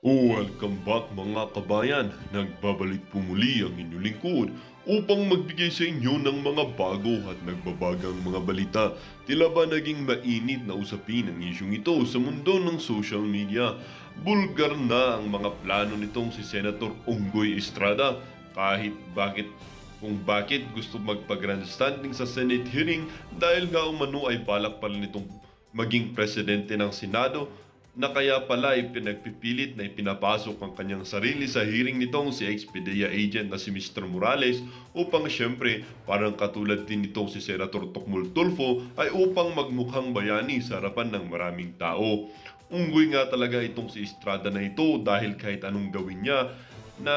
Welcome back mga kabayan, nagbabalik po muli ang inyong lingkod upang magbigay sa inyo ng mga bago at nagbabagang mga balita. Tila ba naging mainit na usapin ang isyong ito sa mundo ng social media? Bulgar na ang mga plano nitong si Senator Unggoy Estrada kung bakit gusto magpa-grandstanding sa Senate hearing dahil nga umano ay balak pala nitong maging presidente ng Senado na kaya pala ay pinagpipilit na ipinapasok ang kanyang sarili sa hearing nitong si ex-PDEA agent na si Mr. Morales upang siyempre parang katulad din nitong si Senator Tocmol Tulfo ay upang magmukhang bayani sa harapan ng maraming tao. Unggoy nga talaga itong si Estrada na ito dahil kahit anong gawin na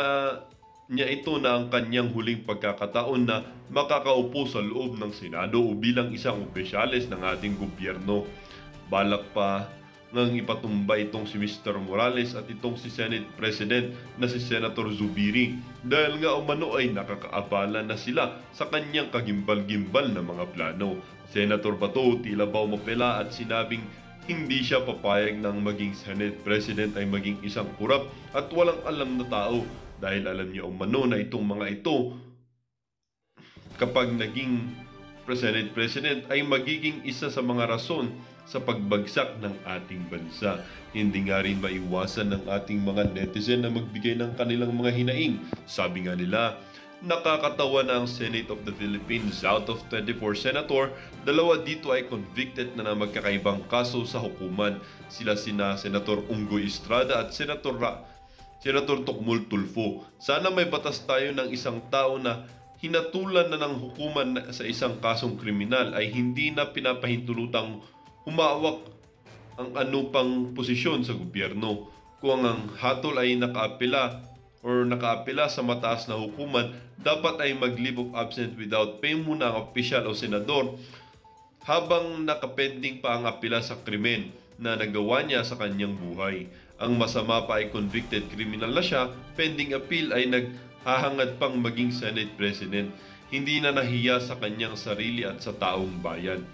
niya ito na ang kanyang huling pagkakataon na makakaupo sa loob ng Senado o bilang isang opisyales ng ating gobyerno. Balak pa nang ipatumba itong si Mr. Morales at itong si Senate President na si Senator Zubiri dahil nga umano ay nakakaabala na sila sa kanyang kagimbal-gimbal na mga plano. Senator Bato tila ba umapela at sinabing hindi siya papayag ng maging Senate President ay maging isang kurap at walang alam na tao dahil alam niya umano na itong mga ito kapag naging Senate President ay magiging isa sa mga rason sa pagbagsak ng ating bansa. Hindi nga rin maiwasan ng ating mga netizen na magbigay ng kanilang mga hinaing. Sabi nga nila, nakakatawa na ang Senate of the Philippines. Out of 24 senator, dalawa dito ay convicted na magkakaibang kaso sa hukuman. Sila sina Senator Unggoy Estrada at Senator Tocmol Tulfo. Sana may batas tayo ng isang tao na hinatulan na ng hukuman sa isang kasong kriminal ay hindi na pinapahintulutang humawak ang anupang posisyon sa gobyerno. Kung ang hatol ay nakaapela sa mataas na hukuman, dapat ay mag-leave of absence without pay muna ang opisyal o senador habang nakapending pa ang apela sa krimen na nagawa niya sa kanyang buhay. Ang masama pa ay convicted criminal na siya, pending appeal ay naghahangad pang maging Senate President. Hindi na nahiya sa kanyang sarili at sa taong bayan.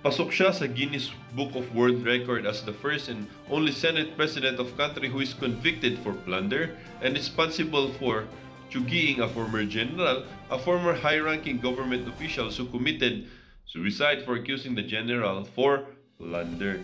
Pasok siya sa Guinness Book of World Record as the first and only Senate President of country who is convicted for plunder and responsible for tsugiing a former general, a former high-ranking government official who committed suicide for accusing the general for plunder.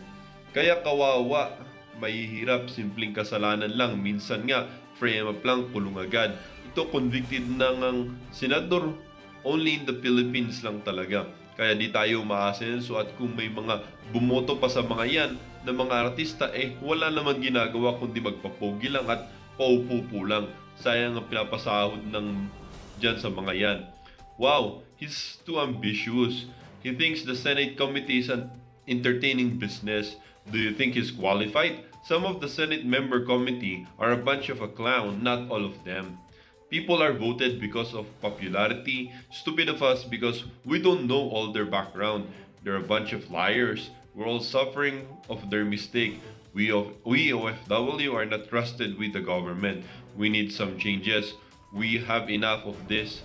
Kaya kawawa, mahihirap, simpleng kasalanan lang, minsan nga frame up lang, kulong agad. Ito convicted ng ang senador, only in the Philippines lang talaga. Kaya di tayo maasenso at kung may mga bumoto pa sa mga yan na mga artista wala naman ginagawa kundi magpapogi lang at paupo lang. Sayang ang pinapasahod ng dyan sa mga yan. Wow, he's too ambitious. He thinks the Senate committee is an entertaining business. Do you think he's qualified? Some of the Senate member committee are a bunch of a clown, not all of them. People are voted because of popularity, stupid of us because we don't know all their background. They're a bunch of liars. We're all suffering of their mistake. We OFW are not trusted with the government. We need some changes. We have enough of this.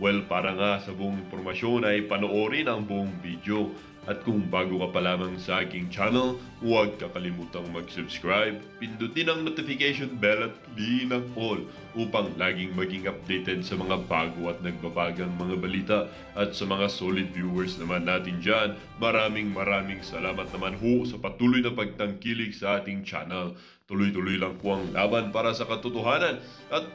Well, para nga sa buong impormasyon ay panoorin ang buong video. At kung bago ka pa lamang sa aking channel, huwag kakalimutang mag-subscribe, pindutin ang notification bell at click ang all upang laging maging updated sa mga bago at nagbabagang mga balita. At sa mga solid viewers naman natin dyan, maraming salamat naman ho sa patuloy na pagtangkilik sa ating channel. Tuloy-tuloy lang po ang laban para sa katotohanan at